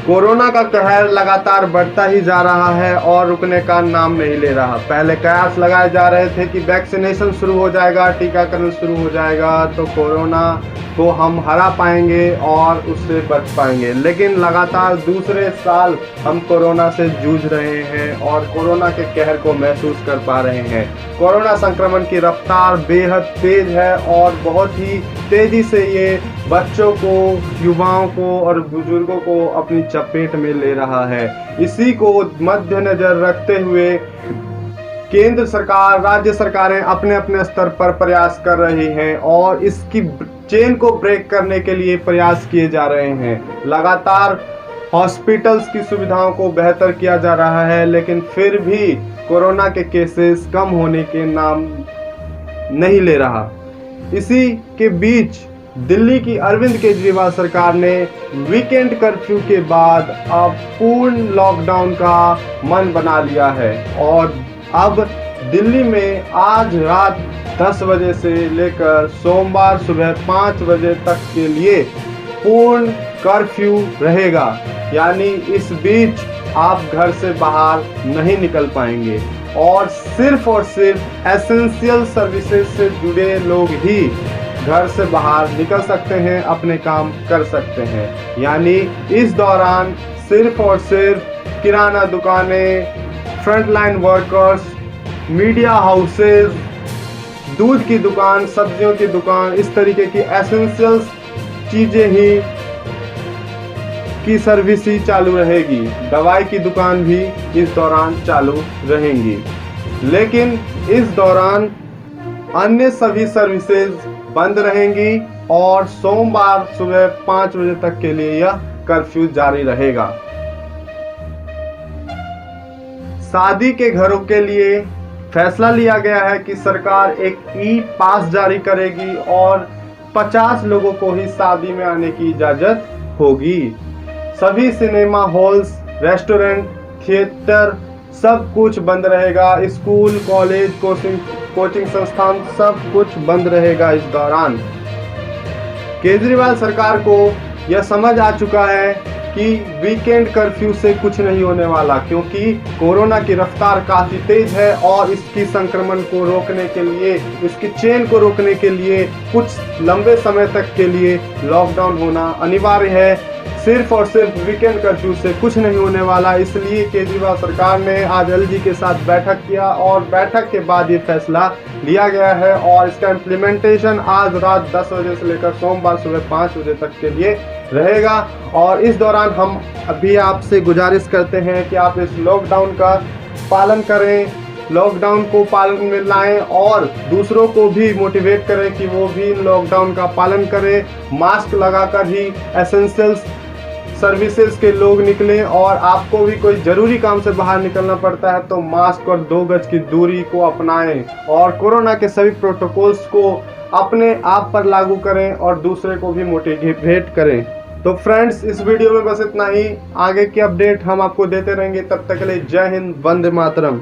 Corona का कहर लगातार बढ़ता ही जा रहा है और रुकने का नाम नहीं ले रहा। पहले कयास लगाए जा रहे थे कि वैक्सीनेशन शुरू हो जाएगा, टीकाकरण शुरू हो जाएगा तो कोरोना को हम हरा पाएंगे और उससे बच पाएंगे, लेकिन लगातार दूसरे साल हम कोरोना से जूझ रहे हैं और कोरोना के कहर को महसूस कर पा रहे हैं। कोरोना संक्रमण की रफ्तार बेहद तेज है और बहुत ही तेजी से ये बच्चों को, युवाओं को और बुजुर्गों को अपनी चपेट में ले रहा है। इसी को मद्देनजर रखते हुए केंद्र सरकार, राज्य सरकारें अपने अपने स्तर पर प्रयास कर रही हैं और इसकी चेन को ब्रेक करने के लिए प्रयास किए जा रहे हैं। लगातार हॉस्पिटल्स की सुविधाओं को बेहतर किया जा रहा है, लेकिन फिर भी कोरोना के केसेस कम होने के नाम नहीं ले रहा। इसी के बीच दिल्ली की अरविंद केजरीवाल सरकार ने वीकेंड कर्फ्यू के बाद अब पूर्ण लॉकडाउन का मन बना लिया है और अब दिल्ली में आज रात 10 बजे से लेकर सोमवार सुबह 5 बजे तक के लिए पूर्ण कर्फ्यू रहेगा। यानी इस बीच आप घर से बाहर नहीं निकल पाएंगे और सिर्फ एसेंशियल सर्विसेज से जुड़े लोग ही घर से बाहर निकल सकते हैं, अपने काम कर सकते हैं। यानी इस दौरान सिर्फ और सिर्फ किराना दुकानें, फ्रंटलाइन वर्कर्स, मीडिया हाउसेज, दूध की दुकान, सब्जियों की दुकान, इस तरीके की एसेंशियल चीज़ें ही की सर्विस ही चालू रहेगी। दवाई की दुकान भी इस दौरान चालू रहेंगी, लेकिन इस दौरान अन्य सभी सर्विसेज बंद रहेंगी और सोमवार सुबह 5 बजे तक के लिए यह कर्फ्यू जारी रहेगा। शादी के घरों के लिए फैसला लिया गया है कि सरकार एक ई पास जारी करेगी और 50 लोगों को ही शादी में आने की इजाजत होगी। सभी सिनेमा हॉल्स, रेस्टोरेंट, थिएटर सब कुछ बंद रहेगा। स्कूल, कॉलेज, कोचिंग संस्थान सब कुछ बंद रहेगा। इस दौरान केजरीवाल सरकार को यह समझ आ चुका है कि वीकेंड कर्फ्यू से कुछ नहीं होने वाला, क्योंकि कोरोना की रफ्तार काफ़ी तेज है और इसकी संक्रमण को रोकने के लिए, इसकी चेन को रोकने के लिए कुछ लंबे समय तक के लिए लॉकडाउन होना अनिवार्य है। सिर्फ और सिर्फ वीकेंड कर्फ्यू से कुछ नहीं होने वाला, इसलिए केजरीवाल सरकार ने आज एलजी के साथ बैठक किया और बैठक के बाद ये फैसला लिया गया है और इसका इम्प्लीमेंटेशन आज रात 10 बजे से लेकर सोमवार सुबह 5 बजे तक के लिए रहेगा। और इस दौरान हम अभी आपसे गुजारिश करते हैं कि आप इस लॉकडाउन का पालन करें, लॉकडाउन को पालन में लाएं और दूसरों को भी मोटिवेट करें कि वो भी लॉकडाउन का पालन करें। मास्क लगाकर ही एसेंशियल सर्विसेज के लोग निकलें और आपको भी कोई ज़रूरी काम से बाहर निकलना पड़ता है तो मास्क और 2 गज की दूरी को अपनाएं और कोरोना के सभी प्रोटोकॉल्स को अपने आप पर लागू करें और दूसरे को भी मोटिवेट करें। तो फ्रेंड्स, इस वीडियो में बस इतना ही। आगे की अपडेट हम आपको देते रहेंगे। तब तक के लिए जय हिंद, वंदे मातरम।